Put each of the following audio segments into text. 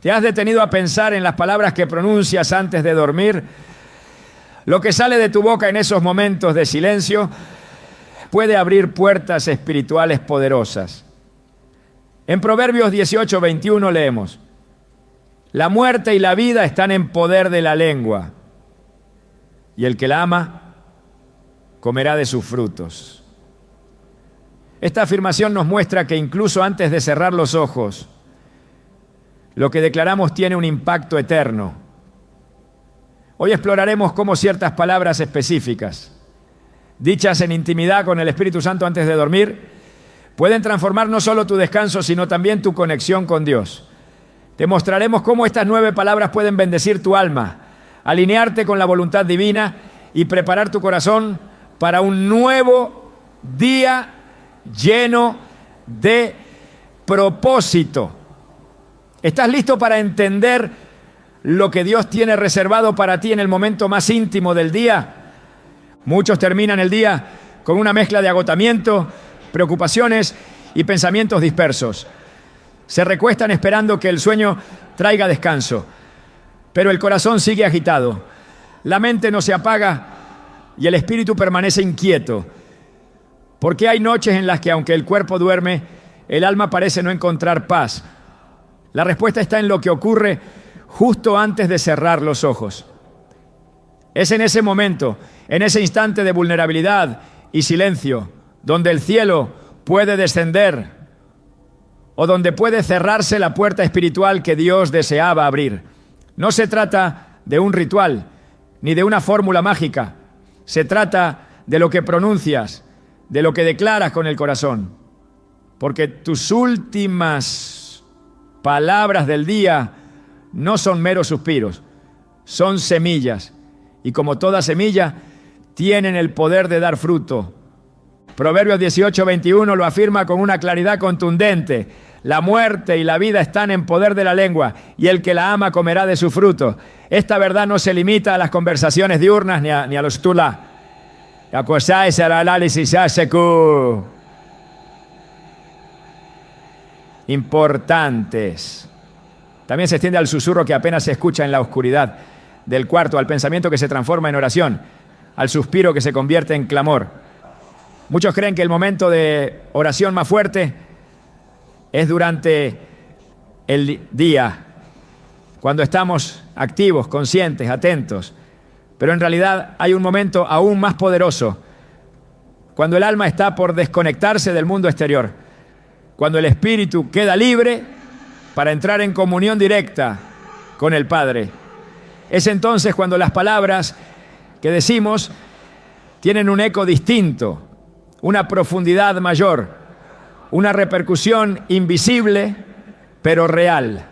¿Te has detenido a pensar en las palabras que pronuncias antes de dormir? Lo que sale de tu boca en esos momentos de silencio puede abrir puertas espirituales poderosas. En Proverbios 18:21 leemos: la muerte y la vida están en poder de la lengua, y el que la ama comerá de sus frutos. Esta afirmación nos muestra que incluso antes de cerrar los ojos, lo que declaramos tiene un impacto eterno. Hoy exploraremos cómo ciertas palabras específicas, dichas en intimidad con el Espíritu Santo antes de dormir, pueden transformar no solo tu descanso, sino también tu conexión con Dios. Te mostraremos cómo estas 9 palabras pueden bendecir tu alma, alinearte con la voluntad divina y preparar tu corazón para un nuevo día lleno de propósito. ¿Estás listo para entender lo que Dios tiene reservado para ti en el momento más íntimo del día? Muchos terminan el día con una mezcla de agotamiento, preocupaciones y pensamientos dispersos. Se recuestan esperando que el sueño traiga descanso, pero el corazón sigue agitado, la mente no se apaga y el espíritu permanece inquieto, porque hay noches en las que, aunque el cuerpo duerme, el alma parece no encontrar paz. La respuesta está en lo que ocurre justo antes de cerrar los ojos. Es en ese momento, en ese instante de vulnerabilidad y silencio, donde el cielo puede descender o donde puede cerrarse la puerta espiritual que Dios deseaba abrir. No se trata de un ritual ni de una fórmula mágica. Se trata de lo que pronuncias, de lo que declaras con el corazón. Porque tus últimas palabras del día no son meros suspiros, son semillas. Y como toda semilla, tienen el poder de dar fruto. Proverbios 18:21 lo afirma con una claridad contundente: la muerte y la vida están en poder de la lengua, y el que la ama comerá de su fruto. Esta verdad no se limita a las conversaciones diurnas ni a los tula. Importantes. También se extiende al susurro que apenas se escucha en la oscuridad del cuarto, al pensamiento que se transforma en oración, al suspiro que se convierte en clamor. Muchos creen que el momento de oración más fuerte es durante el día, cuando estamos activos, conscientes, atentos. Pero en realidad hay un momento aún más poderoso, cuando el alma está por desconectarse del mundo exterior, cuando el espíritu queda libre para entrar en comunión directa con el Padre. Es entonces cuando las palabras que decimos tienen un eco distinto, una profundidad mayor, una repercusión invisible, pero real.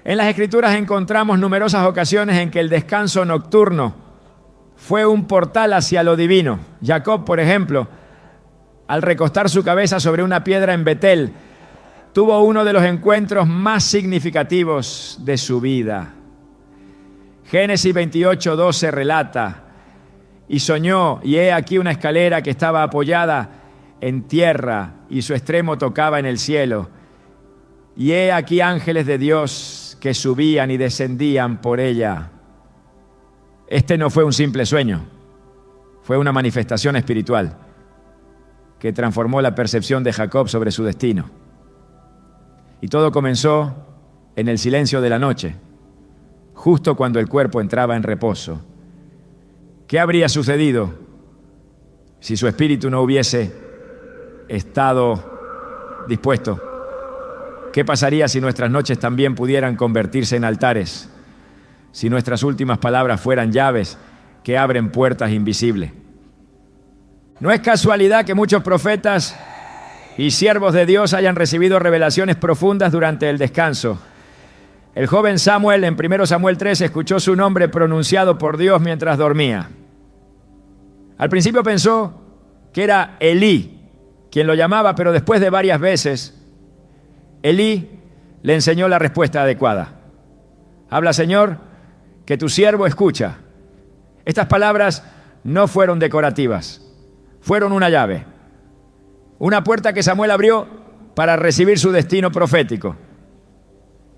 En las Escrituras encontramos numerosas ocasiones en que el descanso nocturno fue un portal hacia lo divino. Jacob, por ejemplo, al recostar su cabeza sobre una piedra en Betel, tuvo uno de los encuentros más significativos de su vida. Génesis 28:12 relata: y soñó, y he aquí una escalera que estaba apoyada en tierra, y su extremo tocaba en el cielo. Y he aquí ángeles de Dios que subían y descendían por ella. Este no fue un simple sueño, fue una manifestación espiritual que transformó la percepción de Jacob sobre su destino. Y todo comenzó en el silencio de la noche, justo cuando el cuerpo entraba en reposo. ¿Qué habría sucedido si su espíritu no hubiese estado dispuesto? ¿Qué pasaría si nuestras noches también pudieran convertirse en altares? Si nuestras últimas palabras fueran llaves que abren puertas invisibles. No es casualidad que muchos profetas y siervos de Dios hayan recibido revelaciones profundas durante el descanso. El joven Samuel, en 1 Samuel 3, escuchó su nombre pronunciado por Dios mientras dormía. Al principio pensó que era Elí quien lo llamaba, pero después de varias veces, Elí le enseñó la respuesta adecuada. Habla, Señor, que tu siervo escucha. Estas palabras no fueron decorativas, fueron una llave, una puerta que Samuel abrió para recibir su destino profético.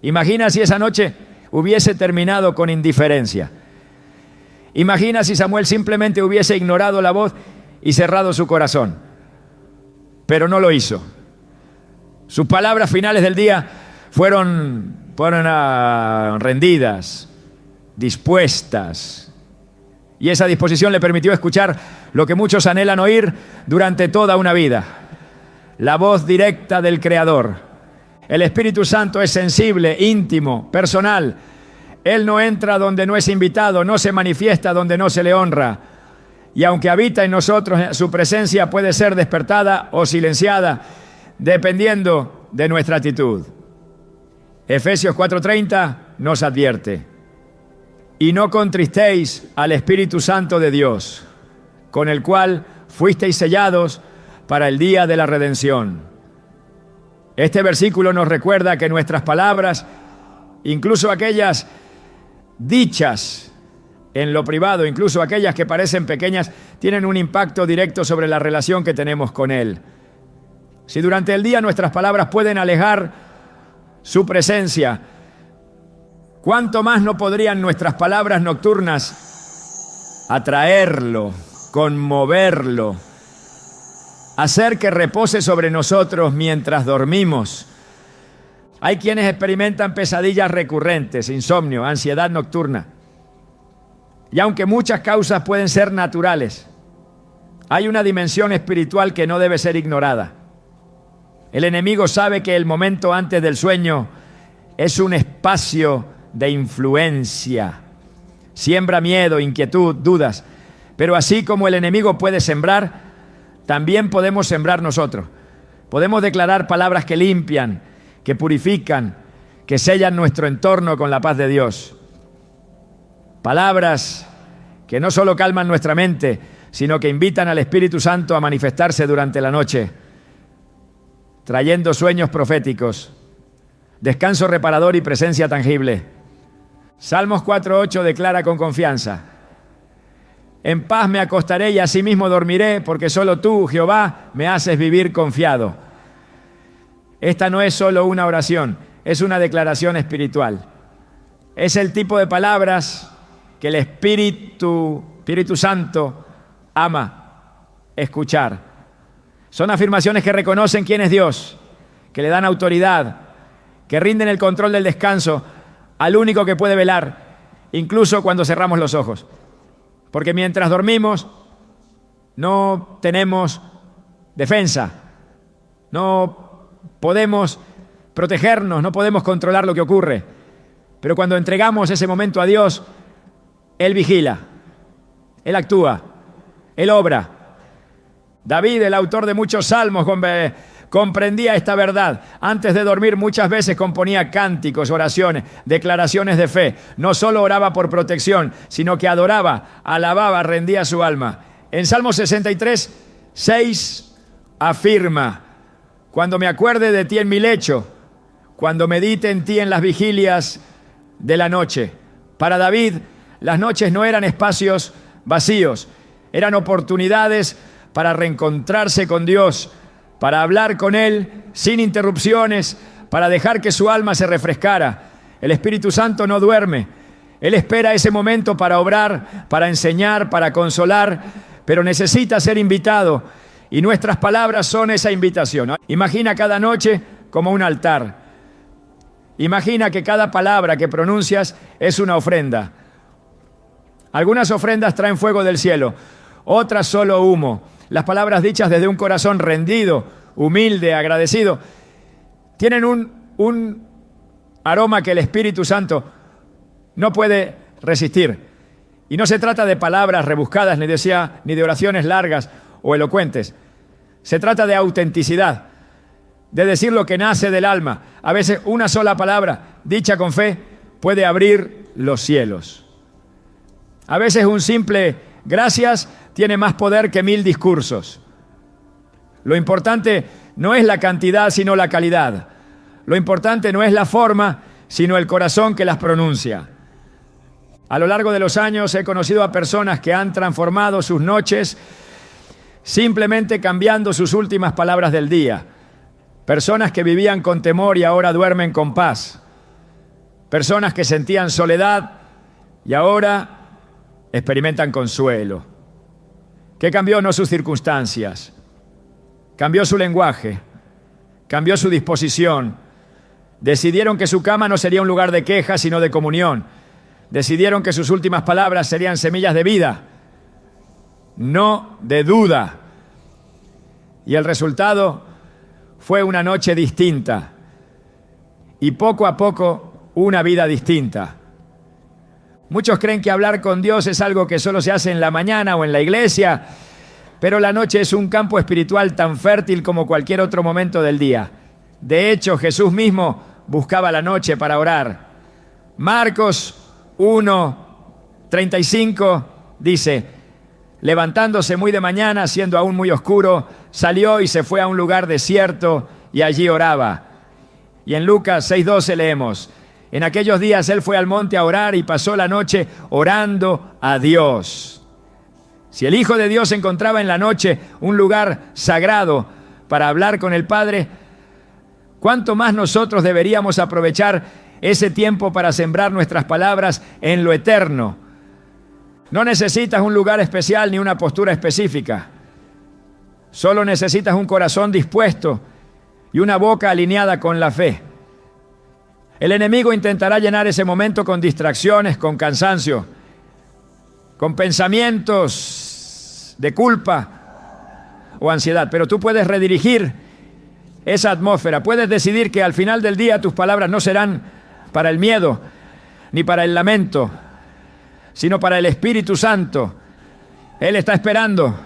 Imagina si esa noche hubiese terminado con indiferencia. Imagina si Samuel simplemente hubiese ignorado la voz y cerrado su corazón. Pero no lo hizo. Sus palabras finales del día fueron rendidas, dispuestas. Y esa disposición le permitió escuchar lo que muchos anhelan oír durante toda una vida: la voz directa del Creador. El Espíritu Santo es sensible, íntimo, personal. Él no entra donde no es invitado, no se manifiesta donde no se le honra. Y aunque habita en nosotros, su presencia puede ser despertada o silenciada, dependiendo de nuestra actitud. Efesios 4:30 nos advierte: y no contristéis al Espíritu Santo de Dios, con el cual fuisteis sellados para el día de la redención. Este versículo nos recuerda que nuestras palabras, incluso aquellas dichas en lo privado, incluso aquellas que parecen pequeñas, tienen un impacto directo sobre la relación que tenemos con Él. Si durante el día nuestras palabras pueden alejar su presencia, ¿cuánto más no podrían nuestras palabras nocturnas atraerlo, conmoverlo, hacer que repose sobre nosotros mientras dormimos? Hay quienes experimentan pesadillas recurrentes, insomnio, ansiedad nocturna. Y aunque muchas causas pueden ser naturales, hay una dimensión espiritual que no debe ser ignorada. El enemigo sabe que el momento antes del sueño es un espacio de influencia. Siembra miedo, inquietud, dudas. Pero así como el enemigo puede sembrar, también podemos sembrar nosotros. Podemos declarar palabras que limpian, que purifican, que sellan nuestro entorno con la paz de Dios. Palabras que no solo calman nuestra mente, sino que invitan al Espíritu Santo a manifestarse durante la noche, trayendo sueños proféticos, descanso reparador y presencia tangible. Salmos 4:8 declara con confianza: en paz me acostaré y asimismo dormiré, porque solo tú, Jehová, me haces vivir confiado. Esta no es solo una oración, es una declaración espiritual. Es el tipo de palabras que el Espíritu Santo ama escuchar. Son afirmaciones que reconocen quién es Dios, que le dan autoridad, que rinden el control del descanso al único que puede velar, incluso cuando cerramos los ojos. Porque mientras dormimos no tenemos defensa, no podemos protegernos, no podemos controlar lo que ocurre. Pero cuando entregamos ese momento a Dios, Él vigila, Él actúa, Él obra. David, el autor de muchos salmos, comprendía esta verdad. Antes de dormir muchas veces componía cánticos, oraciones, declaraciones de fe. No solo oraba por protección, sino que adoraba, alababa, rendía su alma. En Salmo 63:6 afirma: cuando me acuerde de ti en mi lecho, cuando medite en ti en las vigilias de la noche. Para David, las noches no eran espacios vacíos, eran oportunidades para reencontrarse con Dios, para hablar con Él sin interrupciones, para dejar que su alma se refrescara. El Espíritu Santo no duerme. Él espera ese momento para obrar, para enseñar, para consolar, pero necesita ser invitado. Y nuestras palabras son esa invitación. Imagina cada noche como un altar. Imagina que cada palabra que pronuncias es una ofrenda. Algunas ofrendas traen fuego del cielo, otras solo humo. Las palabras dichas desde un corazón rendido, humilde, agradecido, tienen un aroma que el Espíritu Santo no puede resistir. Y no se trata de palabras rebuscadas, ni de oraciones largas o elocuentes. Se trata de autenticidad, de decir lo que nace del alma. A veces una sola palabra, dicha con fe, puede abrir los cielos. A veces un simple gracias tiene más poder que 1000 discursos. Lo importante no es la cantidad, sino la calidad. Lo importante no es la forma, sino el corazón que las pronuncia. A lo largo de los años he conocido a personas que han transformado sus noches simplemente cambiando sus últimas palabras del día. Personas que vivían con temor y ahora duermen con paz. Personas que sentían soledad y ahora experimentan consuelo. ¿Qué cambió? No sus circunstancias. Cambió su lenguaje. Cambió su disposición. Decidieron que su cama no sería un lugar de queja, sino de comunión. Decidieron que sus últimas palabras serían semillas de vida, no de duda. Y el resultado fue una noche distinta y poco a poco una vida distinta. Muchos creen que hablar con Dios es algo que solo se hace en la mañana o en la iglesia, pero la noche es un campo espiritual tan fértil como cualquier otro momento del día. De hecho, Jesús mismo buscaba la noche para orar. Marcos 1:35 dice: levantándose muy de mañana, siendo aún muy oscuro, salió y se fue a un lugar desierto y allí oraba. Y en Lucas 6:12 leemos: en aquellos días él fue al monte a orar y pasó la noche orando a Dios. Si el Hijo de Dios encontraba en la noche un lugar sagrado para hablar con el Padre, ¿cuánto más nosotros deberíamos aprovechar ese tiempo para sembrar nuestras palabras en lo eterno? No necesitas un lugar especial ni una postura específica. Solo necesitas un corazón dispuesto y una boca alineada con la fe. El enemigo intentará llenar ese momento con distracciones, con cansancio, con pensamientos de culpa o ansiedad. Pero tú puedes redirigir esa atmósfera. Puedes decidir que al final del día tus palabras no serán para el miedo ni para el lamento, sino para el Espíritu Santo. Él está esperando.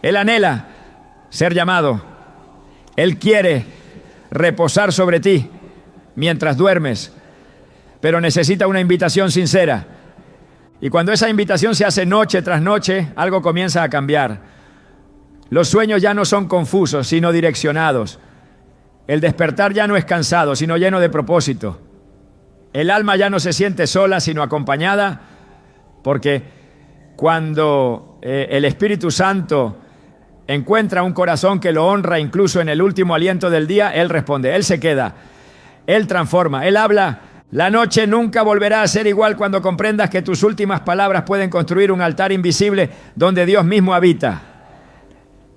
Él anhela ser llamado. Él quiere reposar sobre ti mientras duermes, pero necesita una invitación sincera. Y cuando esa invitación se hace noche tras noche, algo comienza a cambiar. Los sueños ya no son confusos, sino direccionados. El despertar ya no es cansado, sino lleno de propósito. El alma ya no se siente sola, sino acompañada, porque cuando el Espíritu Santo encuentra un corazón que lo honra incluso en el último aliento del día, Él responde, Él se queda, Él transforma, Él habla. La noche nunca volverá a ser igual cuando comprendas que tus últimas palabras pueden construir un altar invisible donde Dios mismo habita.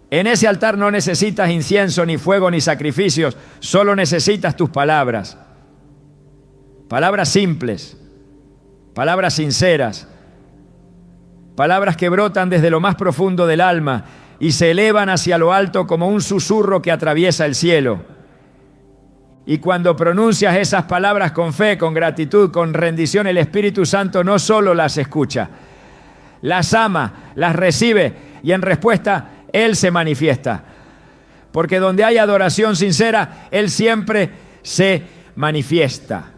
En ese altar no necesitas incienso, ni fuego, ni sacrificios, solo necesitas tus palabras. Palabras simples, palabras sinceras, palabras que brotan desde lo más profundo del alma y se elevan hacia lo alto como un susurro que atraviesa el cielo. Y cuando pronuncias esas palabras con fe, con gratitud, con rendición, el Espíritu Santo no solo las escucha, las ama, las recibe y en respuesta Él se manifiesta. Porque donde hay adoración sincera, Él siempre se manifiesta.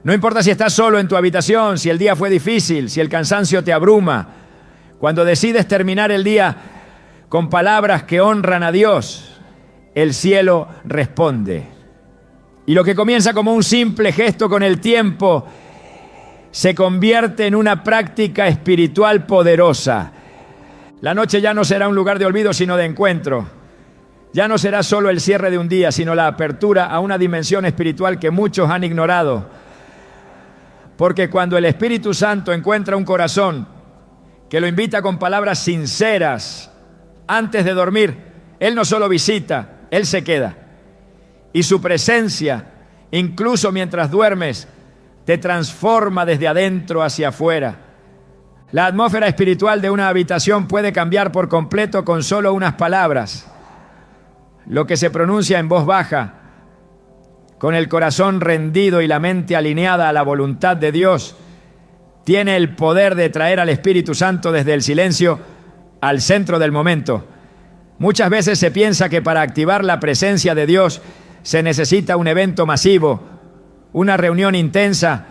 No importa si estás solo en tu habitación, si el día fue difícil, si el cansancio te abruma. Cuando decides terminar el día con palabras que honran a Dios, el cielo responde. Y lo que comienza como un simple gesto con el tiempo se convierte en una práctica espiritual poderosa. La noche ya no será un lugar de olvido, sino de encuentro. Ya no será solo el cierre de un día, sino la apertura a una dimensión espiritual que muchos han ignorado. Porque cuando el Espíritu Santo encuentra un corazón que lo invita con palabras sinceras antes de dormir, Él no solo visita, Él se queda. Y su presencia, incluso mientras duermes, te transforma desde adentro hacia afuera. La atmósfera espiritual de una habitación puede cambiar por completo con solo unas palabras. Lo que se pronuncia en voz baja, con el corazón rendido y la mente alineada a la voluntad de Dios, tiene el poder de traer al Espíritu Santo desde el silencio al centro del momento. Muchas veces se piensa que para activar la presencia de Dios se necesita un evento masivo, una reunión intensa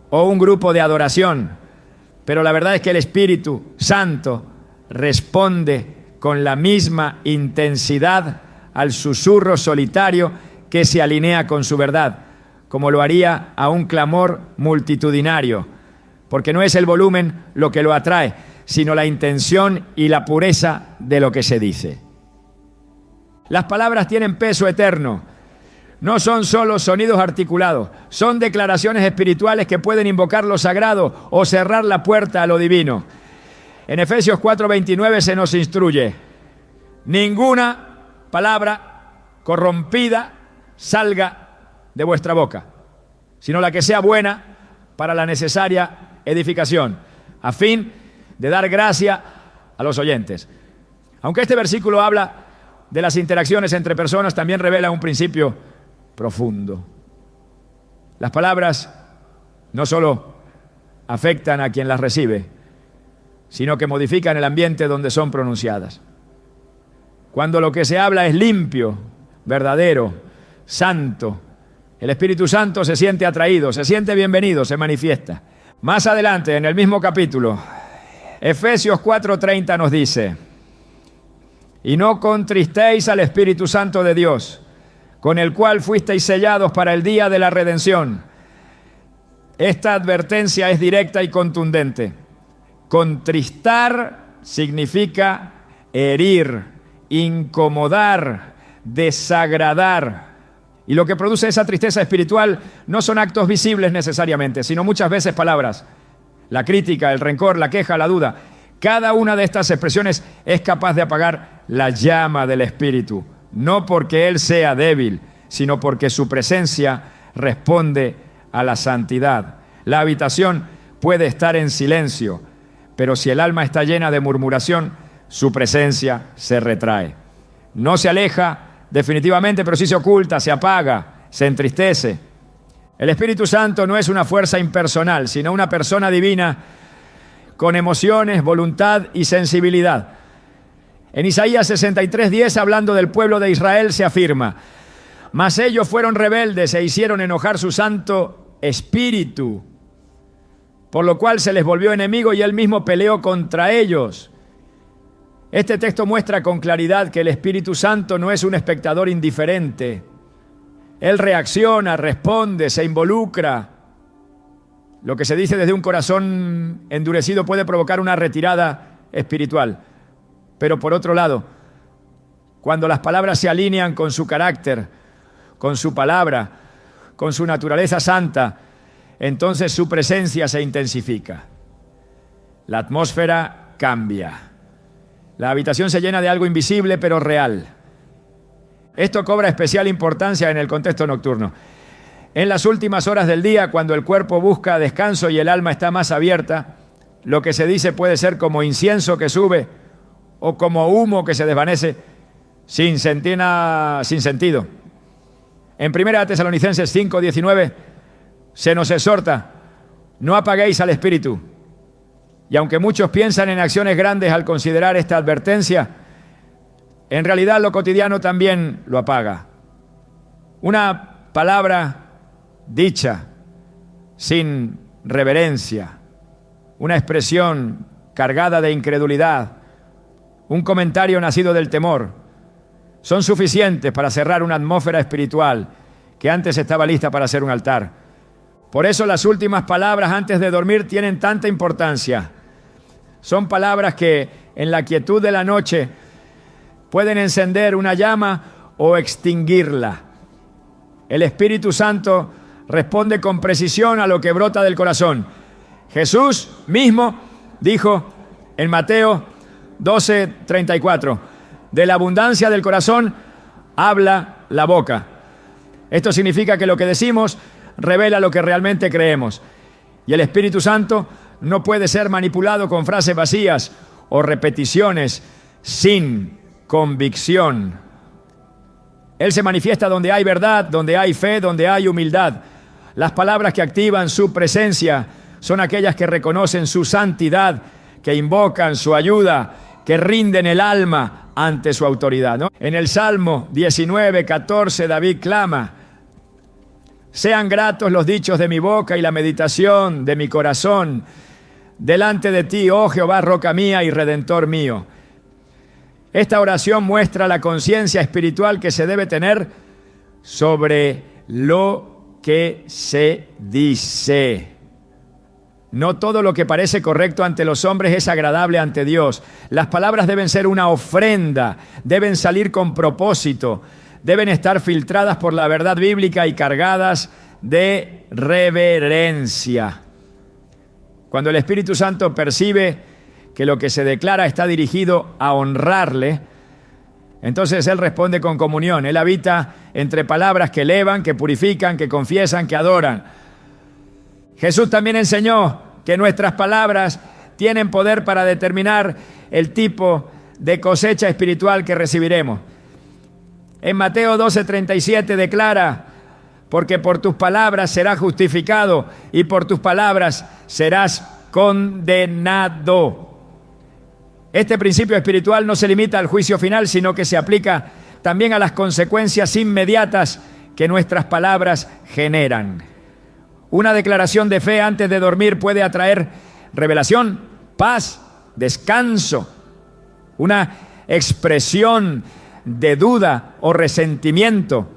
o un grupo de adoración. Pero la verdad es que el Espíritu Santo responde con la misma intensidad al susurro solitario que se alinea con su verdad, como lo haría a un clamor multitudinario, porque no es el volumen lo que lo atrae, sino la intención y la pureza de lo que se dice. Las palabras tienen peso eterno. no son solo sonidos articulados, son declaraciones espirituales que pueden invocar lo sagrado o cerrar la puerta a lo divino. En Efesios 4:29 se nos instruye: ninguna palabra corrompida salga de vuestra boca, sino la que sea buena para la necesaria edificación, a fin de dar gracia a los oyentes. Aunque este versículo habla de las interacciones entre personas, también revela un principio profundo. Las palabras no solo afectan a quien las recibe, sino que modifican el ambiente donde son pronunciadas. Cuando lo que se habla es limpio, verdadero, santo, el Espíritu Santo se siente atraído, se siente bienvenido, se manifiesta. Más adelante, en el mismo capítulo, Efesios 4:30 nos dice: y no contristéis al Espíritu Santo de Dios, con el cual fuisteis sellados para el día de la redención. Esta advertencia es directa y contundente. Contristar significa herir, incomodar, desagradar. Y lo que produce esa tristeza espiritual no son actos visibles necesariamente, sino muchas veces palabras. La crítica, el rencor, la queja, la duda. Cada una de estas expresiones es capaz de apagar la llama del Espíritu. No porque Él sea débil, sino porque su presencia responde a la santidad. La habitación puede estar en silencio, pero si el alma está llena de murmuración, su presencia se retrae. No se aleja definitivamente, pero sí se oculta, se apaga, se entristece. El Espíritu Santo no es una fuerza impersonal, sino una persona divina con emociones, voluntad y sensibilidad. En Isaías 63:10, hablando del pueblo de Israel, se afirma: mas ellos fueron rebeldes e hicieron enojar su Santo Espíritu, por lo cual se les volvió enemigo y él mismo peleó contra ellos. Este texto muestra con claridad que el Espíritu Santo no es un espectador indiferente. Él reacciona, responde, se involucra. Lo que se dice desde un corazón endurecido puede provocar una retirada espiritual. Pero por otro lado, cuando las palabras se alinean con su carácter, con su palabra, con su naturaleza santa, entonces su presencia se intensifica. La atmósfera cambia. La habitación se llena de algo invisible pero real. Esto cobra especial importancia en el contexto nocturno. En las últimas horas del día, cuando el cuerpo busca descanso y el alma está más abierta, lo que se dice puede ser como incienso que sube o como humo que se desvanece sin sentido. En 1 Tesalonicenses 5:19 se nos exhorta: no apaguéis al Espíritu. Y aunque muchos piensan en acciones grandes al considerar esta advertencia, en realidad lo cotidiano también lo apaga. Una palabra dicha sin reverencia, una expresión cargada de incredulidad, un comentario nacido del temor, son suficientes para cerrar una atmósfera espiritual que antes estaba lista para ser un altar. Por eso las últimas palabras antes de dormir tienen tanta importancia. Son palabras que en la quietud de la noche pueden encender una llama o extinguirla. El Espíritu Santo responde con precisión a lo que brota del corazón. Jesús mismo dijo en Mateo 12:34, de la abundancia del corazón habla la boca. Esto significa que lo que decimos revela lo que realmente creemos. Y el Espíritu Santo no puede ser manipulado con frases vacías o repeticiones sin convicción. Él se manifiesta donde hay verdad, donde hay fe, donde hay humildad. Las palabras que activan su presencia son aquellas que reconocen su santidad, que invocan su ayuda, que rinden el alma ante su autoridad, ¿no? En el Salmo 19:14 David clama: sean gratos los dichos de mi boca y la meditación de mi corazón delante de ti, oh Jehová, roca mía y redentor mío. Esta oración muestra la conciencia espiritual que se debe tener sobre lo que se dice. No todo lo que parece correcto ante los hombres es agradable ante Dios. Las palabras deben ser una ofrenda, deben salir con propósito, deben estar filtradas por la verdad bíblica y cargadas de reverencia. Cuando el Espíritu Santo percibe que lo que se declara está dirigido a honrarle, entonces Él responde con comunión. Él habita entre palabras que elevan, que purifican, que confiesan, que adoran. Jesús también enseñó que nuestras palabras tienen poder para determinar el tipo de cosecha espiritual que recibiremos. En Mateo 12:37 declara: porque por tus palabras serás justificado y por tus palabras serás condenado. Este principio espiritual no se limita al juicio final, sino que se aplica también a las consecuencias inmediatas que nuestras palabras generan. Una declaración de fe antes de dormir puede atraer revelación, paz, descanso. Una expresión de duda o resentimiento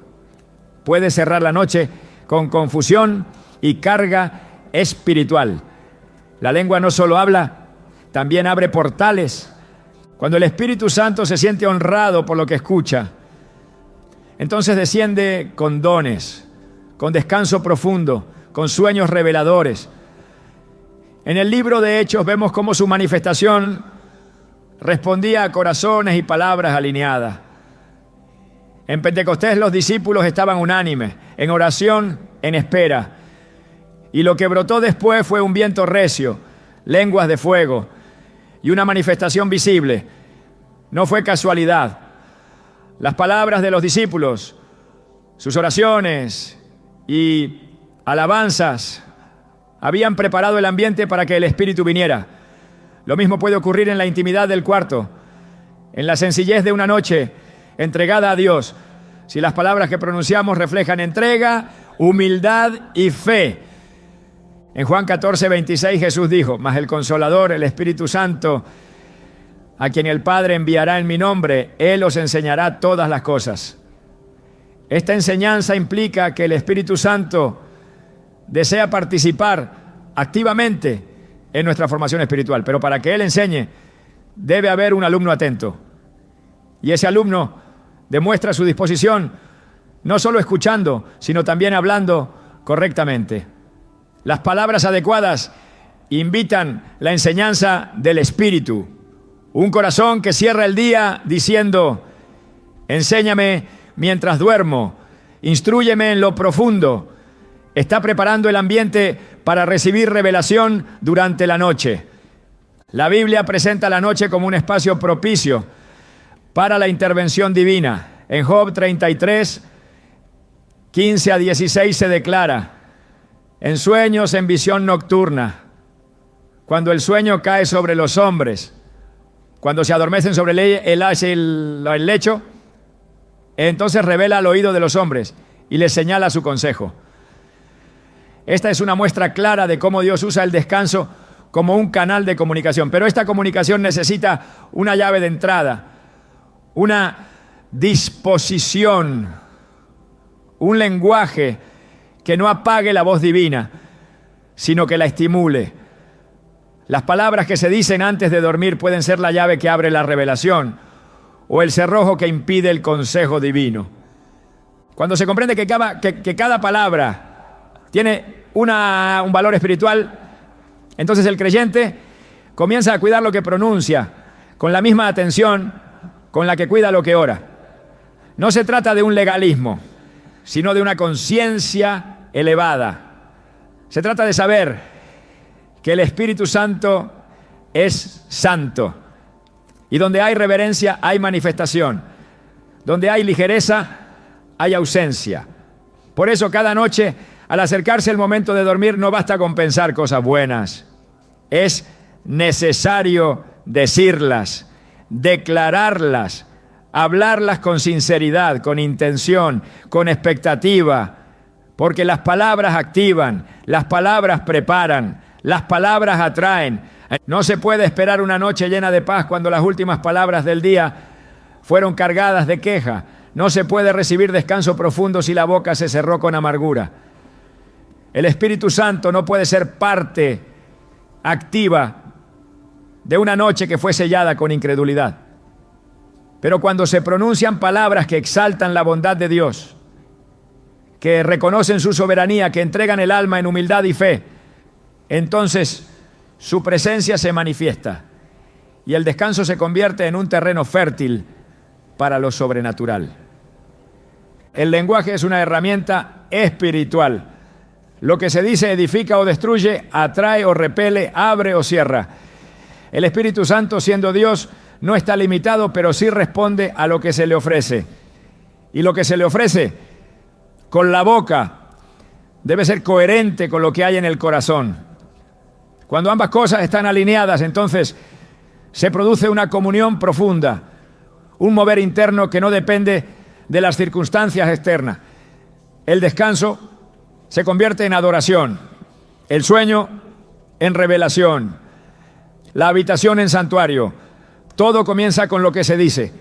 puede cerrar la noche con confusión y carga espiritual. La lengua no solo habla, también abre portales. Cuando el Espíritu Santo se siente honrado por lo que escucha, entonces desciende con dones, con descanso profundo, con sueños reveladores. En el libro de Hechos vemos cómo su manifestación respondía a corazones y palabras alineadas. En Pentecostés los discípulos estaban unánimes, en oración, en espera. Y lo que brotó después fue un viento recio, lenguas de fuego y una manifestación visible. No fue casualidad. Las palabras de los discípulos, sus oraciones y alabanzas habían preparado el ambiente para que el Espíritu viniera. Lo mismo puede ocurrir en la intimidad del cuarto, en la sencillez de una noche entregada a Dios, si las palabras que pronunciamos reflejan entrega, humildad y fe. En Juan 14:26 Jesús dijo: mas el Consolador, el Espíritu Santo, a quien el Padre enviará en mi nombre, Él os enseñará todas las cosas. Esta enseñanza implica que el Espíritu Santo desea participar activamente en nuestra formación espiritual, pero para que Él enseñe debe haber un alumno atento. Y ese alumno demuestra su disposición no solo escuchando, sino también hablando correctamente. Las palabras adecuadas invitan la enseñanza del Espíritu. Un corazón que cierra el día diciendo: enséñame mientras duermo, instrúyeme en lo profundo, está preparando el ambiente para recibir revelación durante la noche. La Biblia presenta la noche como un espacio propicio para la intervención divina. En Job 33, 15 a 16 se declara: en sueños, en visión nocturna, cuando el sueño cae sobre los hombres, cuando se adormecen sobre el lecho, entonces revela al oído de los hombres y les señala su consejo. Esta es una muestra clara de cómo Dios usa el descanso como un canal de comunicación. Pero esta comunicación necesita una llave de entrada, una disposición, un lenguaje que no apague la voz divina, sino que la estimule. Las palabras que se dicen antes de dormir pueden ser la llave que abre la revelación o el cerrojo que impide el consejo divino. Cuando se comprende que cada palabra tiene un valor espiritual, entonces el creyente comienza a cuidar lo que pronuncia con la misma atención con la que cuida lo que ora. No se trata de un legalismo, sino de una conciencia elevada. Se trata de saber que el Espíritu Santo es santo. Y donde hay reverencia, hay manifestación. Donde hay ligereza, hay ausencia. Por eso cada noche, al acercarse el momento de dormir, no basta con pensar cosas buenas. Es necesario decirlas, declararlas, hablarlas con sinceridad, con intención, con expectativa, porque las palabras activan, las palabras preparan, las palabras atraen. No se puede esperar una noche llena de paz cuando las últimas palabras del día fueron cargadas de queja. No se puede recibir descanso profundo si la boca se cerró con amargura. El Espíritu Santo no puede ser parte activa de una noche que fue sellada con incredulidad. Pero cuando se pronuncian palabras que exaltan la bondad de Dios, que reconocen su soberanía, que entregan el alma en humildad y fe, entonces su presencia se manifiesta y el descanso se convierte en un terreno fértil para lo sobrenatural. El lenguaje es una herramienta espiritual. Lo que se dice edifica o destruye, atrae o repele, abre o cierra. El Espíritu Santo, siendo Dios, no está limitado, pero sí responde a lo que se le ofrece. Y lo que se le ofrece con la boca debe ser coherente con lo que hay en el corazón. Cuando ambas cosas están alineadas, entonces se produce una comunión profunda, un mover interno que no depende de las circunstancias externas. El descanso se convierte en adoración, el sueño en revelación, la habitación en santuario. Todo comienza con lo que se dice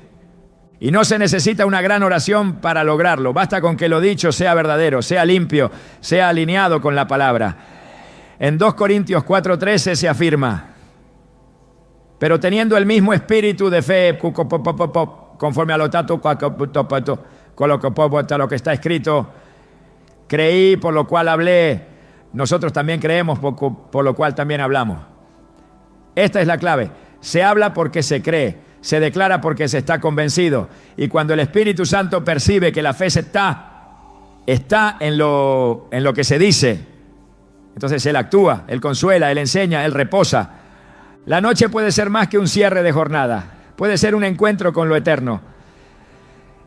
y no se necesita una gran oración para lograrlo. Basta con que lo dicho sea verdadero, sea limpio, sea alineado con la palabra. En 2 Corintios 4:13 se afirma: pero teniendo el mismo espíritu de fe, conforme a lo que está escrito, creí, por lo cual hablé. Nosotros también creemos, por lo cual también hablamos. Esta es la clave. Se habla porque se cree, se declara porque se está convencido. Y cuando el Espíritu Santo percibe que la fe está en lo que se dice, entonces Él actúa, Él consuela, Él enseña, Él reposa. La noche puede ser más que un cierre de jornada, puede ser un encuentro con lo eterno.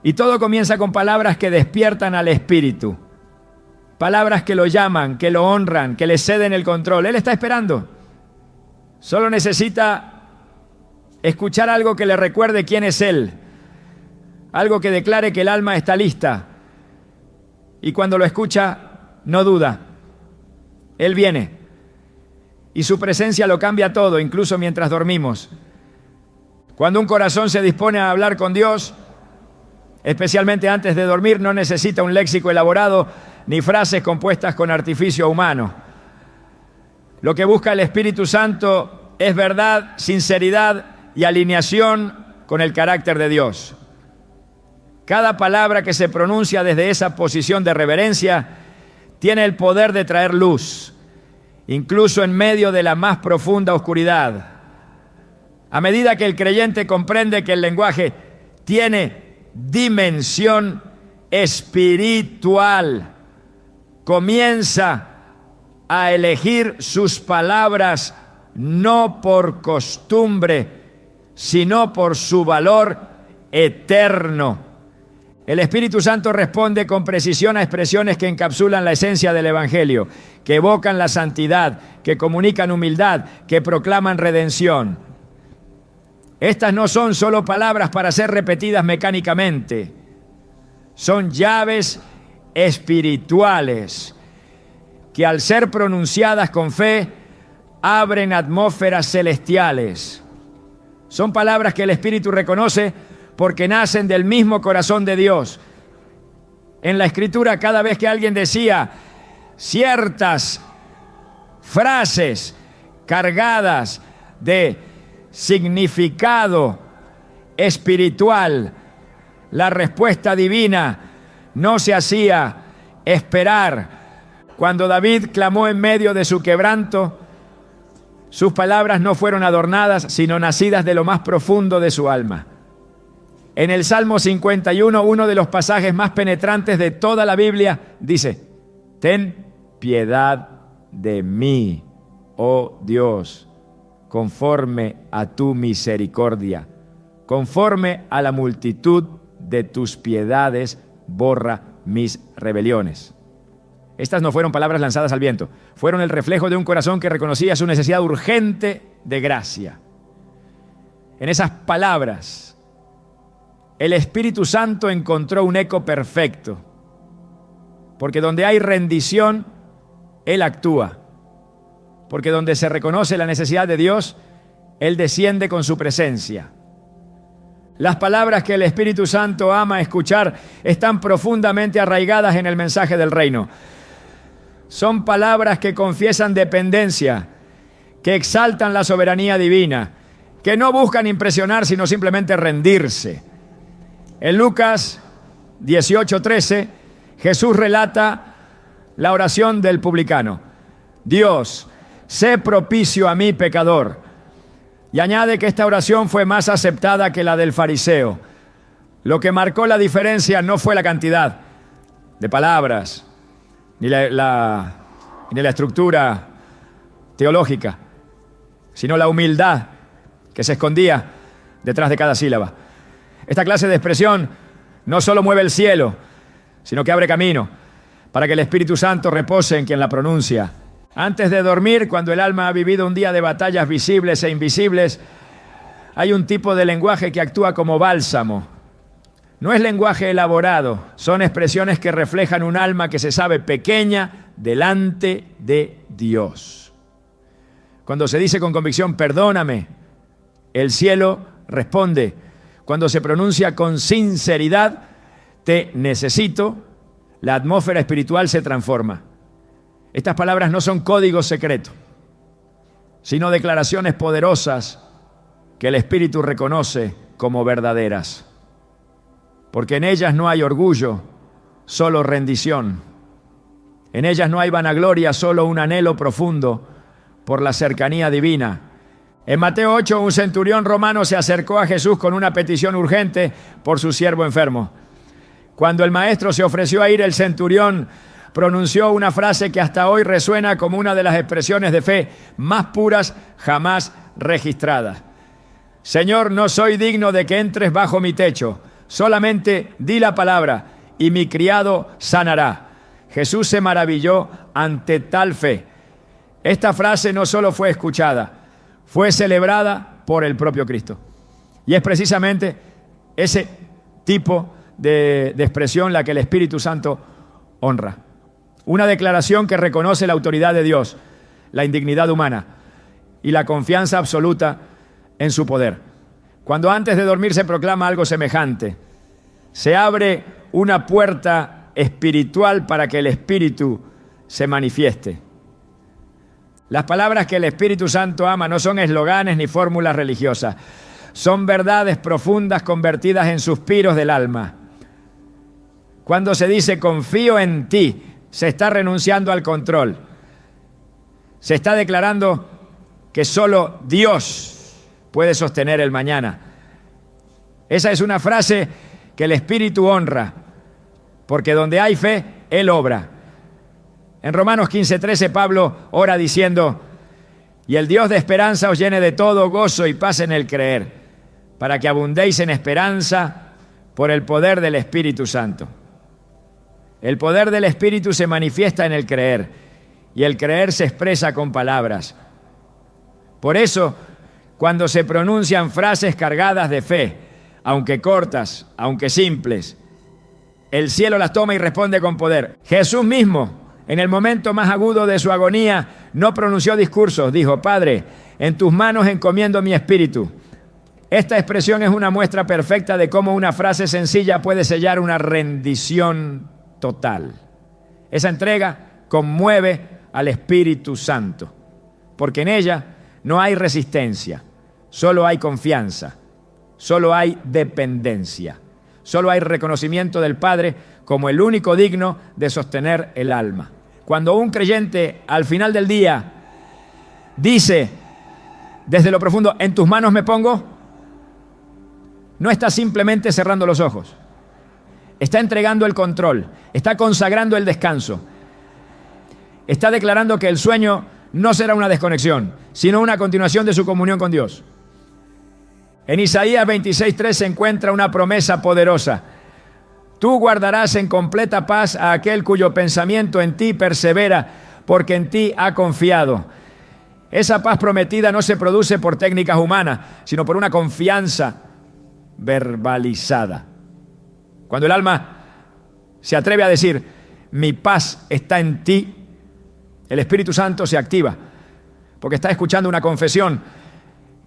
Y todo comienza con palabras que despiertan al Espíritu. Palabras que lo llaman, que lo honran, que le ceden el control. Él está esperando. Solo necesita escuchar algo que le recuerde quién es Él. Algo que declare que el alma está lista. Y cuando lo escucha, no duda. Él viene. Y su presencia lo cambia todo, incluso mientras dormimos. Cuando un corazón se dispone a hablar con Dios, especialmente antes de dormir, no necesita un léxico elaborado ni frases compuestas con artificio humano. Lo que busca el Espíritu Santo es verdad, sinceridad y alineación con el carácter de Dios. Cada palabra que se pronuncia desde esa posición de reverencia tiene el poder de traer luz, incluso en medio de la más profunda oscuridad. A medida que el creyente comprende que el lenguaje tiene dimensión espiritual, comienza a elegir sus palabras no por costumbre, sino por su valor eterno. El Espíritu Santo responde con precisión a expresiones que encapsulan la esencia del Evangelio, que evocan la santidad, que comunican humildad, que proclaman redención. Estas no son solo palabras para ser repetidas mecánicamente, son llaves espirituales que al ser pronunciadas con fe abren atmósferas celestiales. Son palabras que el Espíritu reconoce porque nacen del mismo corazón de Dios. En la Escritura, cada vez que alguien decía ciertas frases cargadas de significado espiritual, la respuesta divina no se hacía esperar. Cuando David clamó en medio de su quebranto, sus palabras no fueron adornadas, sino nacidas de lo más profundo de su alma. En el Salmo 51, uno de los pasajes más penetrantes de toda la Biblia, dice: ten piedad de mí, oh Dios, conforme a tu misericordia, conforme a la multitud de tus piedades, borra mis rebeliones. Estas no fueron palabras lanzadas al viento, fueron el reflejo de un corazón que reconocía su necesidad urgente de gracia. En esas palabras, el Espíritu Santo encontró un eco perfecto, porque donde hay rendición, Él actúa, porque donde se reconoce la necesidad de Dios, Él desciende con su presencia. Las palabras que el Espíritu Santo ama escuchar están profundamente arraigadas en el mensaje del reino. Son palabras que confiesan dependencia, que exaltan la soberanía divina, que no buscan impresionar, sino simplemente rendirse. En Lucas 18:13, Jesús relata la oración del publicano. Dios, sé propicio a mí, pecador. Y añade que esta oración fue más aceptada que la del fariseo. Lo que marcó la diferencia no fue la cantidad de palabras, ni la estructura teológica, sino la humildad que se escondía detrás de cada sílaba. Esta clase de expresión no solo mueve el cielo, sino que abre camino para que el Espíritu Santo repose en quien la pronuncia. Antes de dormir, cuando el alma ha vivido un día de batallas visibles e invisibles, hay un tipo de lenguaje que actúa como bálsamo. No es lenguaje elaborado, son expresiones que reflejan un alma que se sabe pequeña delante de Dios. Cuando se dice con convicción, perdóname, el cielo responde. Cuando se pronuncia con sinceridad, te necesito, la atmósfera espiritual se transforma. Estas palabras no son códigos secretos, sino declaraciones poderosas que el Espíritu reconoce como verdaderas. Porque en ellas no hay orgullo, solo rendición. En ellas no hay vanagloria, solo un anhelo profundo por la cercanía divina. En Mateo 8, un centurión romano se acercó a Jesús con una petición urgente por su siervo enfermo. Cuando el maestro se ofreció a ir, el centurión pronunció una frase que hasta hoy resuena como una de las expresiones de fe más puras jamás registradas. Señor, no soy digno de que entres bajo mi techo. Solamente di la palabra y mi criado sanará. Jesús se maravilló ante tal fe. Esta frase no solo fue escuchada, fue celebrada por el propio Cristo. Y es precisamente ese tipo de expresión la que el Espíritu Santo honra. Una declaración que reconoce la autoridad de Dios, la indignidad humana y la confianza absoluta en su poder. Cuando antes de dormir se proclama algo semejante, se abre una puerta espiritual para que el Espíritu se manifieste. Las palabras que el Espíritu Santo ama no son esloganes ni fórmulas religiosas, son verdades profundas convertidas en suspiros del alma. Cuando se dice confío en ti, se está renunciando al control. Se está declarando que solo Dios puede sostener el mañana. Esa es una frase que el Espíritu honra, porque donde hay fe, Él obra. En Romanos 15:13 Pablo ora diciendo, y el Dios de esperanza os llene de todo gozo y paz en el creer, para que abundéis en esperanza por el poder del Espíritu Santo. El poder del Espíritu se manifiesta en el creer, y el creer se expresa con palabras. Por eso, cuando se pronuncian frases cargadas de fe, aunque cortas, aunque simples, el cielo las toma y responde con poder. Jesús mismo, en el momento más agudo de su agonía, no pronunció discursos. Dijo, Padre, en tus manos encomiendo mi espíritu. Esta expresión es una muestra perfecta de cómo una frase sencilla puede sellar una rendición total. Esa entrega conmueve al Espíritu Santo, porque en ella no hay resistencia, solo hay confianza, solo hay dependencia, solo hay reconocimiento del Padre como el único digno de sostener el alma. Cuando un creyente al final del día dice desde lo profundo, en tus manos me pongo, no está simplemente cerrando los ojos, está entregando el control, está consagrando el descanso, está declarando que el sueño no será una desconexión, sino una continuación de su comunión con Dios. En Isaías 26:3 se encuentra una promesa poderosa. Tú guardarás en completa paz a aquel cuyo pensamiento en ti persevera, porque en ti ha confiado. Esa paz prometida no se produce por técnicas humanas, sino por una confianza verbalizada. Cuando el alma se atreve a decir, mi paz está en ti, el Espíritu Santo se activa, porque está escuchando una confesión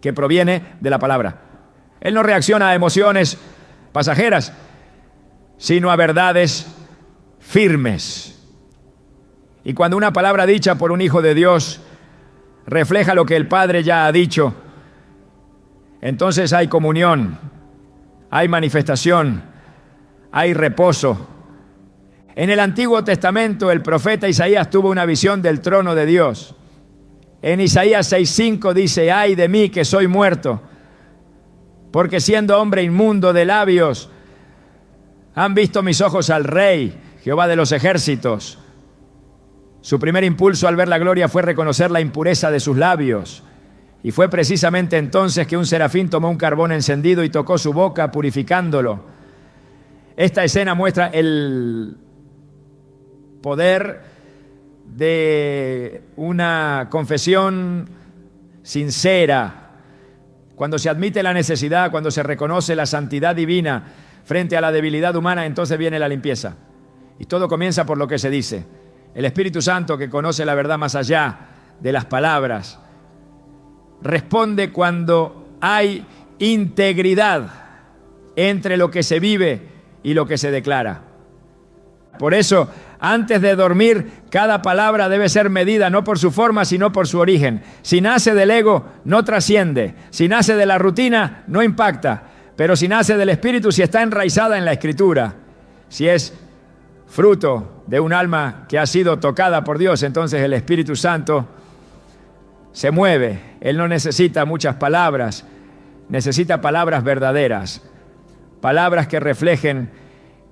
que proviene de la palabra. Él no reacciona a emociones pasajeras, sino a verdades firmes. Y cuando una palabra dicha por un hijo de Dios refleja lo que el Padre ya ha dicho, entonces hay comunión, hay manifestación, hay reposo. En el Antiguo Testamento el profeta Isaías tuvo una visión del trono de Dios. En Isaías 6:5 dice: ay de mí que soy muerto, porque siendo hombre inmundo de labios, han visto mis ojos al Rey, Jehová de los ejércitos. Su primer impulso al ver la gloria fue reconocer la impureza de sus labios. Y fue precisamente entonces que un serafín tomó un carbón encendido y tocó su boca, purificándolo. Esta escena muestra el poder de una confesión sincera. Cuando se admite la necesidad, cuando se reconoce la santidad divina frente a la debilidad humana, entonces viene la limpieza. Y todo comienza por lo que se dice. El Espíritu Santo, que conoce la verdad más allá de las palabras, responde cuando hay integridad entre lo que se vive y lo que se declara. Por eso, antes de dormir, cada palabra debe ser medida no por su forma, sino por su origen. Si nace del ego, no trasciende. Si nace de la rutina, no impacta. Pero si nace del Espíritu, si está enraizada en la Escritura, si es fruto de un alma que ha sido tocada por Dios, entonces el Espíritu Santo se mueve. Él no necesita muchas palabras, necesita palabras verdaderas, palabras que reflejen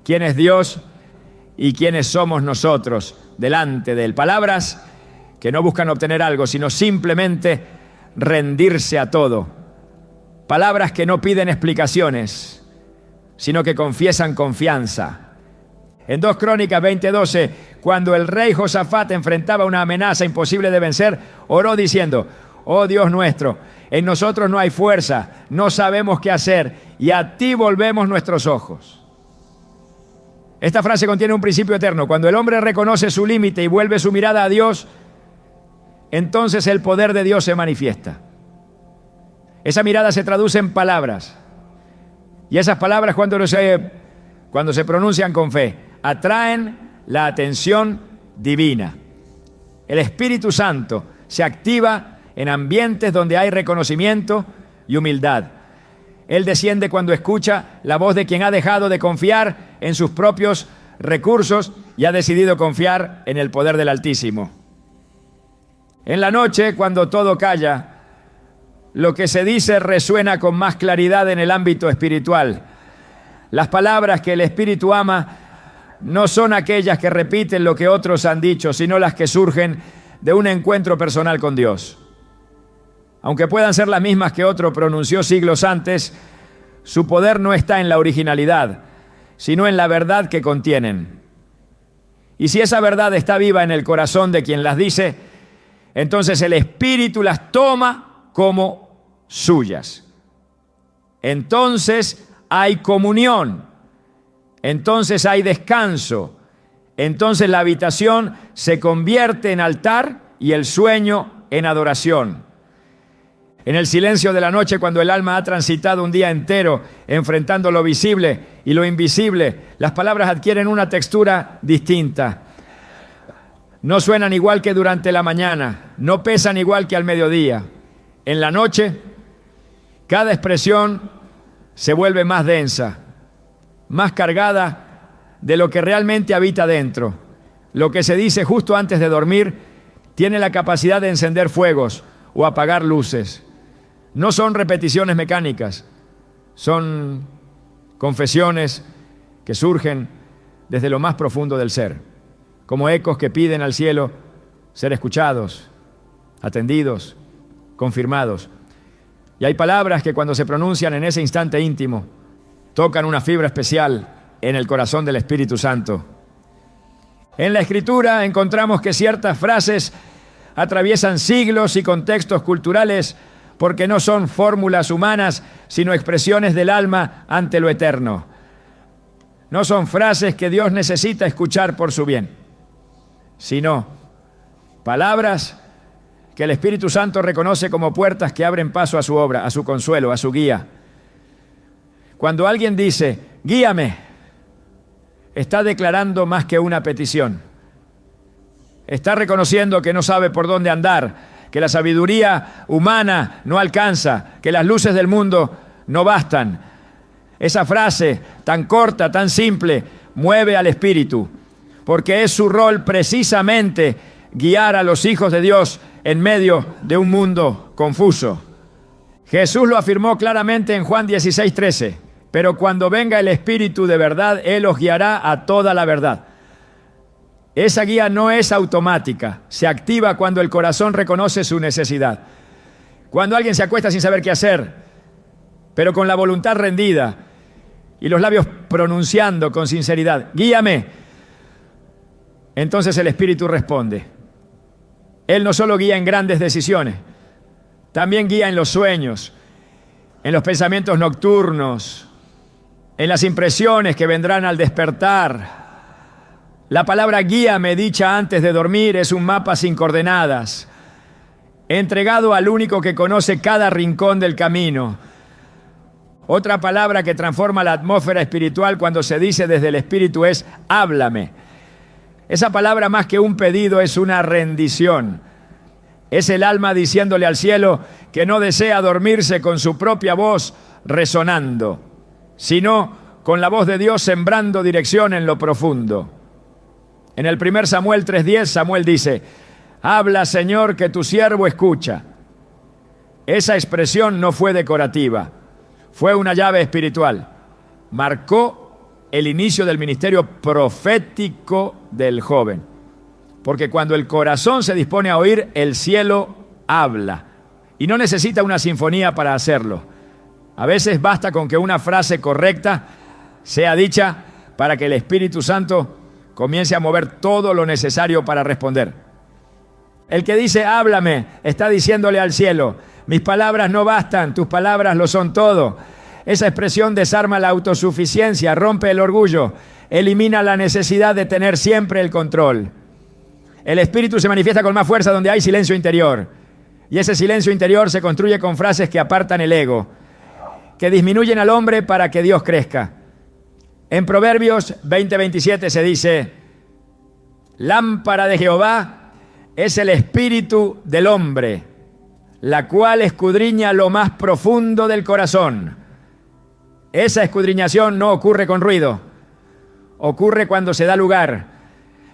quién es Dios y quiénes somos nosotros delante de Él. Palabras que no buscan obtener algo, sino simplemente rendirse a todo. Palabras que no piden explicaciones, sino que confiesan confianza. En 2 Crónicas 20:12, cuando el rey Josafat enfrentaba una amenaza imposible de vencer, oró diciendo: oh Dios nuestro, en nosotros no hay fuerza, no sabemos qué hacer, y a ti volvemos nuestros ojos. Esta frase contiene un principio eterno. Cuando el hombre reconoce su límite y vuelve su mirada a Dios, entonces el poder de Dios se manifiesta. Esa mirada se traduce en palabras. Y esas palabras, cuando se pronuncian con fe, atraen la atención divina. El Espíritu Santo se activa en ambientes donde hay reconocimiento y humildad. Él desciende cuando escucha la voz de quien ha dejado de confiar en sus propios recursos y ha decidido confiar en el poder del Altísimo. En la noche, cuando todo calla, lo que se dice resuena con más claridad en el ámbito espiritual. Las palabras que el Espíritu ama no son aquellas que repiten lo que otros han dicho, sino las que surgen de un encuentro personal con Dios. Aunque puedan ser las mismas que otro pronunció siglos antes, su poder no está en la originalidad, sino en la verdad que contienen. Y si esa verdad está viva en el corazón de quien las dice, entonces el Espíritu las toma como suyas. Entonces hay comunión, entonces hay descanso, entonces la habitación se convierte en altar y el sueño en adoración. En el silencio de la noche, cuando el alma ha transitado un día entero enfrentando lo visible y lo invisible, las palabras adquieren una textura distinta. No suenan igual que durante la mañana, no pesan igual que al mediodía. En la noche, cada expresión se vuelve más densa, más cargada de lo que realmente habita dentro. Lo que se dice justo antes de dormir tiene la capacidad de encender fuegos o apagar luces. No son repeticiones mecánicas, son confesiones que surgen desde lo más profundo del ser, como ecos que piden al cielo ser escuchados, atendidos, confirmados. Y hay palabras que cuando se pronuncian en ese instante íntimo, tocan una fibra especial en el corazón del Espíritu Santo. En la Escritura encontramos que ciertas frases atraviesan siglos y contextos culturales porque no son fórmulas humanas, sino expresiones del alma ante lo eterno. No son frases que Dios necesita escuchar por su bien, sino palabras que el Espíritu Santo reconoce como puertas que abren paso a su obra, a su consuelo, a su guía. Cuando alguien dice, guíame, está declarando más que una petición. Está reconociendo que no sabe por dónde andar, que la sabiduría humana no alcanza, que las luces del mundo no bastan. Esa frase tan corta, tan simple, mueve al espíritu, porque es su rol precisamente guiar a los hijos de Dios en medio de un mundo confuso. Jesús lo afirmó claramente en Juan 16:13, pero cuando venga el Espíritu de verdad, Él os guiará a toda la verdad. Esa guía no es automática, se activa cuando el corazón reconoce su necesidad. Cuando alguien se acuesta sin saber qué hacer, pero con la voluntad rendida y los labios pronunciando con sinceridad, guíame, entonces el Espíritu responde. Él no solo guía en grandes decisiones, también guía en los sueños, en los pensamientos nocturnos, en las impresiones que vendrán al despertar. La palabra guíame, dicha antes de dormir, es un mapa sin coordenadas, entregado al único que conoce cada rincón del camino. Otra palabra que transforma la atmósfera espiritual cuando se dice desde el Espíritu es háblame. Esa palabra, más que un pedido, es una rendición. Es el alma diciéndole al cielo que no desea dormirse con su propia voz resonando, sino con la voz de Dios sembrando dirección en lo profundo. En el 1 Samuel 3:10, Samuel dice: habla, Señor, que tu siervo escucha. Esa expresión no fue decorativa, fue una llave espiritual. Marcó el inicio del ministerio profético del joven. Porque cuando el corazón se dispone a oír, el cielo habla. Y no necesita una sinfonía para hacerlo. A veces basta con que una frase correcta sea dicha para que el Espíritu Santo comience a mover todo lo necesario para responder. El que dice háblame está diciéndole al cielo: mis palabras no bastan, tus palabras lo son todo. Esa expresión desarma la autosuficiencia, rompe el orgullo, elimina la necesidad de tener siempre el control. El espíritu se manifiesta con más fuerza donde hay silencio interior. Y ese silencio interior se construye con frases que apartan el ego, que disminuyen al hombre para que Dios crezca. En Proverbios 20:27 se dice: lámpara de Jehová es el espíritu del hombre, la cual escudriña lo más profundo del corazón. Esa escudriñación no ocurre con ruido, ocurre cuando se da lugar.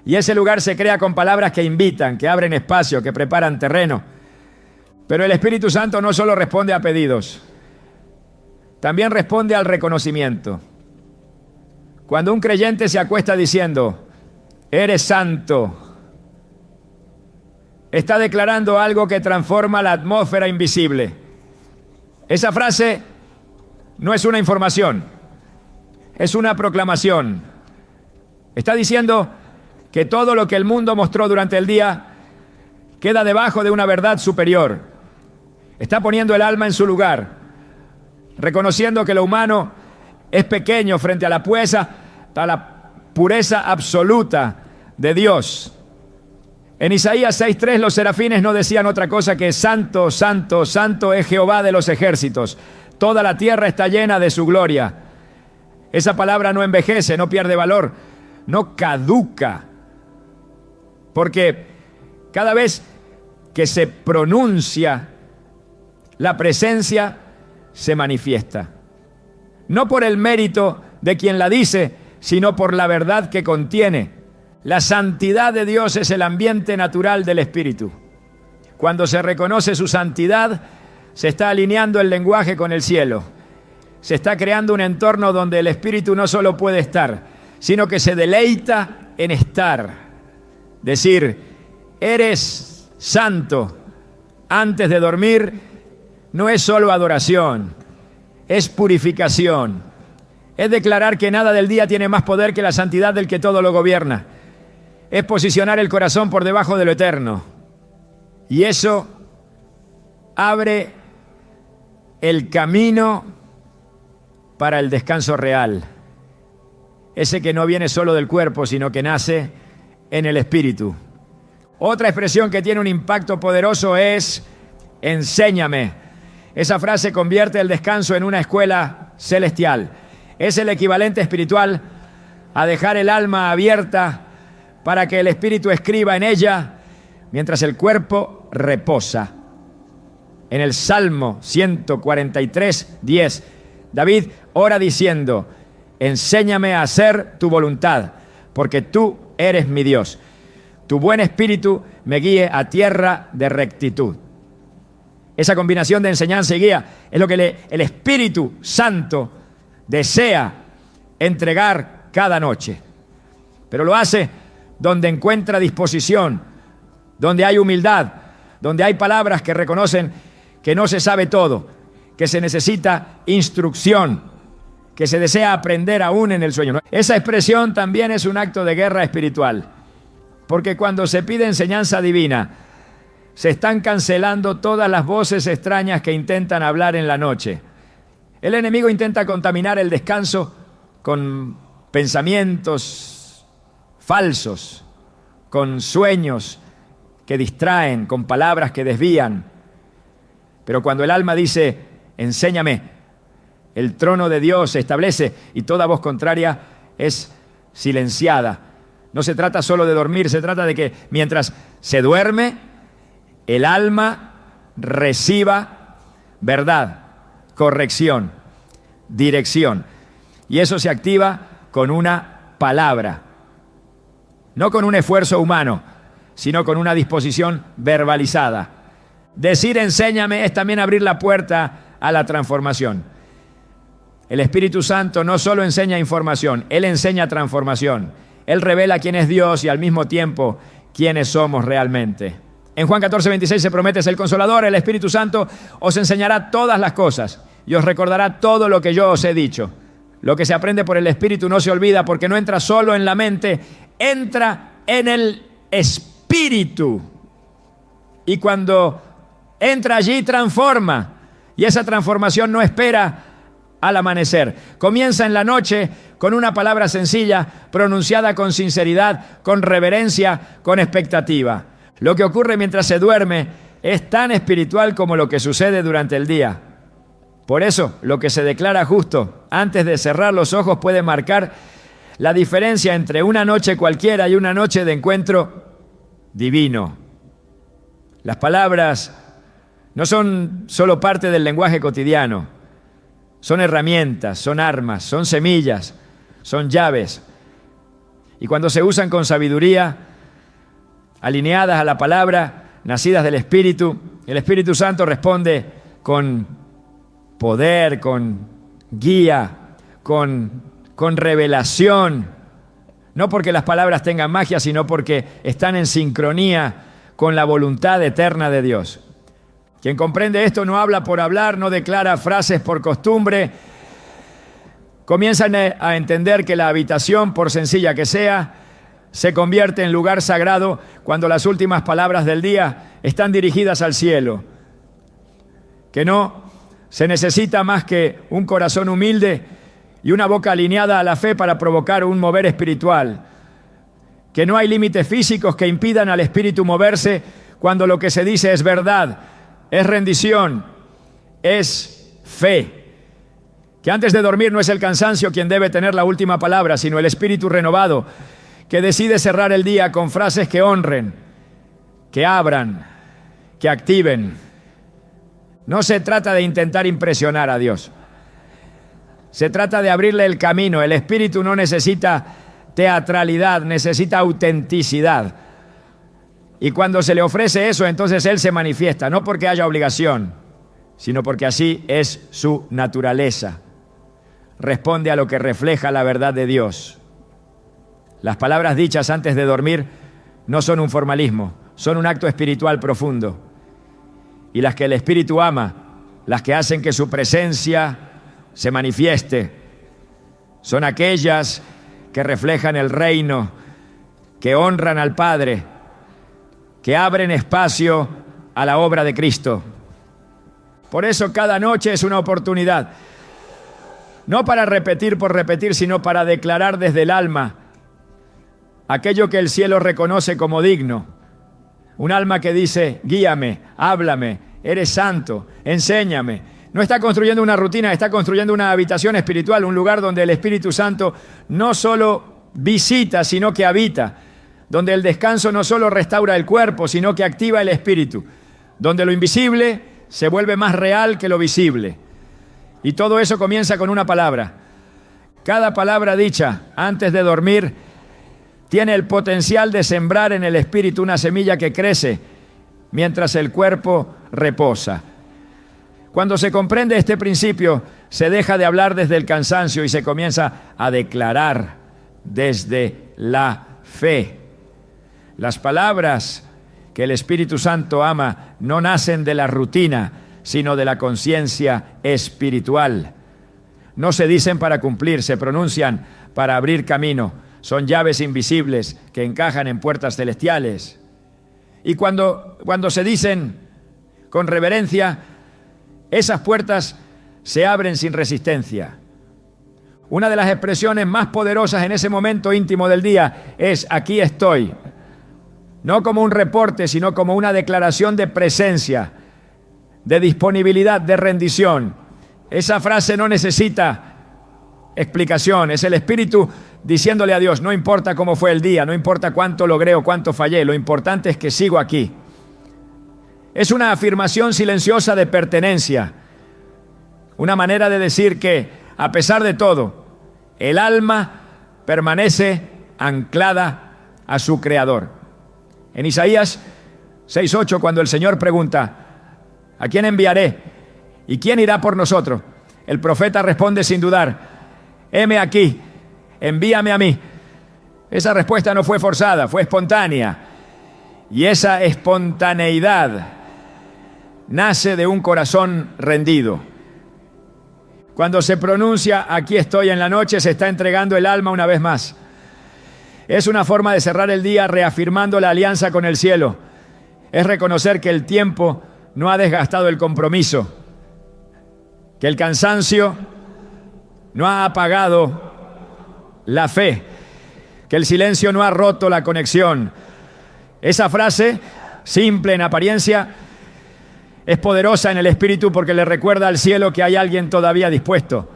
Y ese lugar se crea con palabras que invitan, que abren espacio, que preparan terreno. Pero el Espíritu Santo no solo responde a pedidos, también responde al reconocimiento. Cuando un creyente se acuesta diciendo: eres santo, está declarando algo que transforma la atmósfera invisible. Esa frase no es una información, es una proclamación. Está diciendo que todo lo que el mundo mostró durante el día queda debajo de una verdad superior. Está poniendo el alma en su lugar, reconociendo que lo humano es pequeño frente a la pureza absoluta de Dios. En Isaías 6:3 los serafines no decían otra cosa que: santo, santo, santo es Jehová de los ejércitos. Toda la tierra está llena de su gloria. Esa palabra no envejece, no pierde valor, no caduca. Porque cada vez que se pronuncia, la presencia se manifiesta. No por el mérito de quien la dice, sino por la verdad que contiene. La santidad de Dios es el ambiente natural del Espíritu. Cuando se reconoce su santidad, se está alineando el lenguaje con el cielo. Se está creando un entorno donde el Espíritu no solo puede estar, sino que se deleita en estar. Decir: eres santo antes de dormir no es solo adoración, es purificación. Es declarar que nada del día tiene más poder que la santidad del que todo lo gobierna. Es posicionar el corazón por debajo de lo eterno. Y eso abre el camino para el descanso real. Ese que no viene solo del cuerpo, sino que nace en el espíritu. Otra expresión que tiene un impacto poderoso es: enséñame. Esa frase convierte el descanso en una escuela celestial. Es el equivalente espiritual a dejar el alma abierta para que el espíritu escriba en ella mientras el cuerpo reposa. En el Salmo 143:10 David ora diciendo: enséñame a hacer tu voluntad, porque tú eres mi Dios. Tu buen espíritu me guíe a tierra de rectitud. Esa combinación de enseñanza y guía es lo que el Espíritu Santo desea entregar cada noche. Pero lo hace donde encuentra disposición, donde hay humildad, donde hay palabras que reconocen que no se sabe todo, que se necesita instrucción, que se desea aprender aún en el sueño. Esa expresión también es un acto de guerra espiritual, porque cuando se pide enseñanza divina, se están cancelando todas las voces extrañas que intentan hablar en la noche. El enemigo intenta contaminar el descanso con pensamientos falsos, con sueños que distraen, con palabras que desvían. Pero cuando el alma dice: enséñame, el trono de Dios se establece y toda voz contraria es silenciada. No se trata solo de dormir, se trata de que mientras se duerme, el alma reciba verdad, corrección, dirección. Y eso se activa con una palabra. No con un esfuerzo humano, sino con una disposición verbalizada. Decir enséñame es también abrir la puerta a la transformación. El Espíritu Santo no solo enseña información, Él enseña transformación. Él revela quién es Dios y al mismo tiempo quiénes somos realmente. En Juan 14:26 se promete: es el Consolador, el Espíritu Santo, os enseñará todas las cosas y os recordará todo lo que yo os he dicho. Lo que se aprende por el Espíritu no se olvida, porque no entra solo en la mente, entra en el Espíritu. Y cuando entra allí, transforma. Y esa transformación no espera al amanecer. Comienza en la noche con una palabra sencilla, pronunciada con sinceridad, con reverencia, con expectativa. Lo que ocurre mientras se duerme es tan espiritual como lo que sucede durante el día. Por eso, lo que se declara justo antes de cerrar los ojos puede marcar la diferencia entre una noche cualquiera y una noche de encuentro divino. Las palabras no son solo parte del lenguaje cotidiano, son herramientas, son armas, son semillas, son llaves. Y cuando se usan con sabiduría, alineadas a la palabra, nacidas del Espíritu, el Espíritu Santo responde con poder, con guía, con revelación. No porque las palabras tengan magia, sino porque están en sincronía con la voluntad eterna de Dios. Quien comprende esto no habla por hablar, no declara frases por costumbre. Comienzan a entender que la habitación, por sencilla que sea, se convierte en lugar sagrado cuando las últimas palabras del día están dirigidas al cielo. Que no se necesita más que un corazón humilde y una boca alineada a la fe para provocar un mover espiritual. Que no hay límites físicos que impidan al espíritu moverse cuando lo que se dice es verdad, es rendición, es fe. Que antes de dormir no es el cansancio quien debe tener la última palabra, sino el espíritu renovado, que decide cerrar el día con frases que honren, que abran, que activen. No se trata de intentar impresionar a Dios. Se trata de abrirle el camino. El espíritu no necesita teatralidad, necesita autenticidad. Y cuando se le ofrece eso, entonces Él se manifiesta, no porque haya obligación, sino porque así es su naturaleza. Responde a lo que refleja la verdad de Dios. Las palabras dichas antes de dormir no son un formalismo, son un acto espiritual profundo. Y las que el Espíritu ama, las que hacen que su presencia se manifieste, son aquellas que reflejan el reino, que honran al Padre, que abren espacio a la obra de Cristo. Por eso cada noche es una oportunidad, no para repetir por repetir, sino para declarar desde el alma aquello que el cielo reconoce como digno. Un alma que dice: guíame, háblame, eres santo, enséñame. No está construyendo una rutina, está construyendo una habitación espiritual, un lugar donde el Espíritu Santo no solo visita, sino que habita, donde el descanso no solo restaura el cuerpo, sino que activa el espíritu, donde lo invisible se vuelve más real que lo visible. Y todo eso comienza con una palabra. Cada palabra dicha antes de dormir tiene el potencial de sembrar en el espíritu una semilla que crece mientras el cuerpo reposa. Cuando se comprende este principio, se deja de hablar desde el cansancio y se comienza a declarar desde la fe. Las palabras que el Espíritu Santo ama no nacen de la rutina, sino de la conciencia espiritual. No se dicen para cumplir, se pronuncian para abrir camino. Son llaves invisibles que encajan en puertas celestiales. Y cuando se dicen con reverencia, esas puertas se abren sin resistencia. Una de las expresiones más poderosas en ese momento íntimo del día es: aquí estoy. No como un reporte, sino como una declaración de presencia, de disponibilidad, de rendición. Esa frase no necesita explicación, es el Espíritu diciéndole a Dios: no importa cómo fue el día, no importa cuánto logré o cuánto fallé, lo importante es que sigo aquí. Es una afirmación silenciosa de pertenencia, una manera de decir que, a pesar de todo, el alma permanece anclada a su Creador. En Isaías 6:8, cuando el Señor pregunta: ¿a quién enviaré? ¿Y quién irá por nosotros? El profeta responde sin dudar: heme aquí, envíame a mí. Esa respuesta no fue forzada, fue espontánea. Y esa espontaneidad nace de un corazón rendido. Cuando se pronuncia aquí estoy en la noche, se está entregando el alma una vez más. Es una forma de cerrar el día reafirmando la alianza con el cielo. Es reconocer que el tiempo no ha desgastado el compromiso, que el cansancio no ha apagado la fe, que el silencio no ha roto la conexión. Esa frase, simple en apariencia, es poderosa en el espíritu porque le recuerda al cielo que hay alguien todavía dispuesto.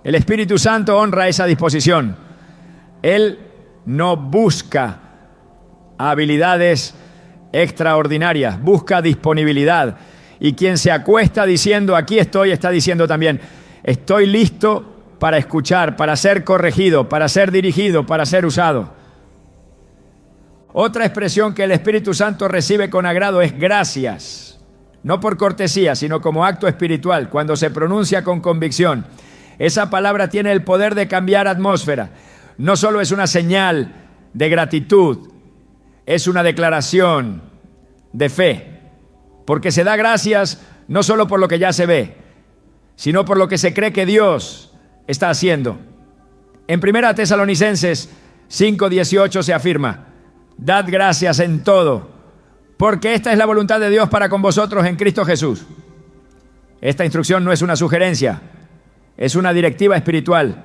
El Espíritu Santo honra esa disposición. Él no busca habilidades extraordinarias, busca disponibilidad. Y quien se acuesta diciendo aquí estoy, está diciendo también: estoy listo para escuchar, para ser corregido, para ser dirigido, para ser usado. Otra expresión que el Espíritu Santo recibe con agrado es gracias. No por cortesía, sino como acto espiritual, cuando se pronuncia con convicción. Esa palabra tiene el poder de cambiar atmósfera. No solo es una señal de gratitud, es una declaración de fe. Porque se da gracias no solo por lo que ya se ve, sino por lo que se cree que Dios está haciendo. En 1 Tesalonicenses 5:18 se afirma: dad gracias en todo, porque esta es la voluntad de Dios para con vosotros en Cristo Jesús. Esta instrucción no es una sugerencia, es una directiva espiritual.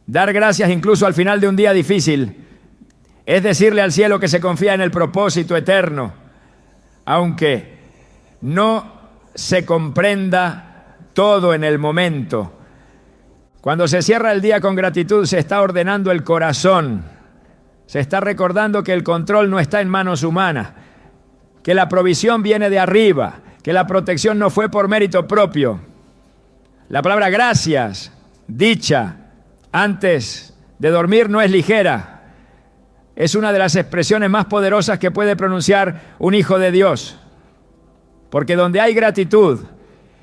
Dar gracias incluso al final de un día difícil es decirle al cielo que se confía en el propósito eterno, aunque no se comprenda todo en el momento. Cuando se cierra el día con gratitud, se está ordenando el corazón, se está recordando que el control no está en manos humanas, que la provisión viene de arriba, que la protección no fue por mérito propio. La palabra gracias, dicha antes de dormir, no es ligera. Es una de las expresiones más poderosas que puede pronunciar un hijo de Dios. Porque donde hay gratitud,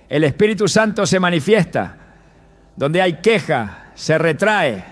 el Espíritu Santo se manifiesta. Donde hay queja, se retrae.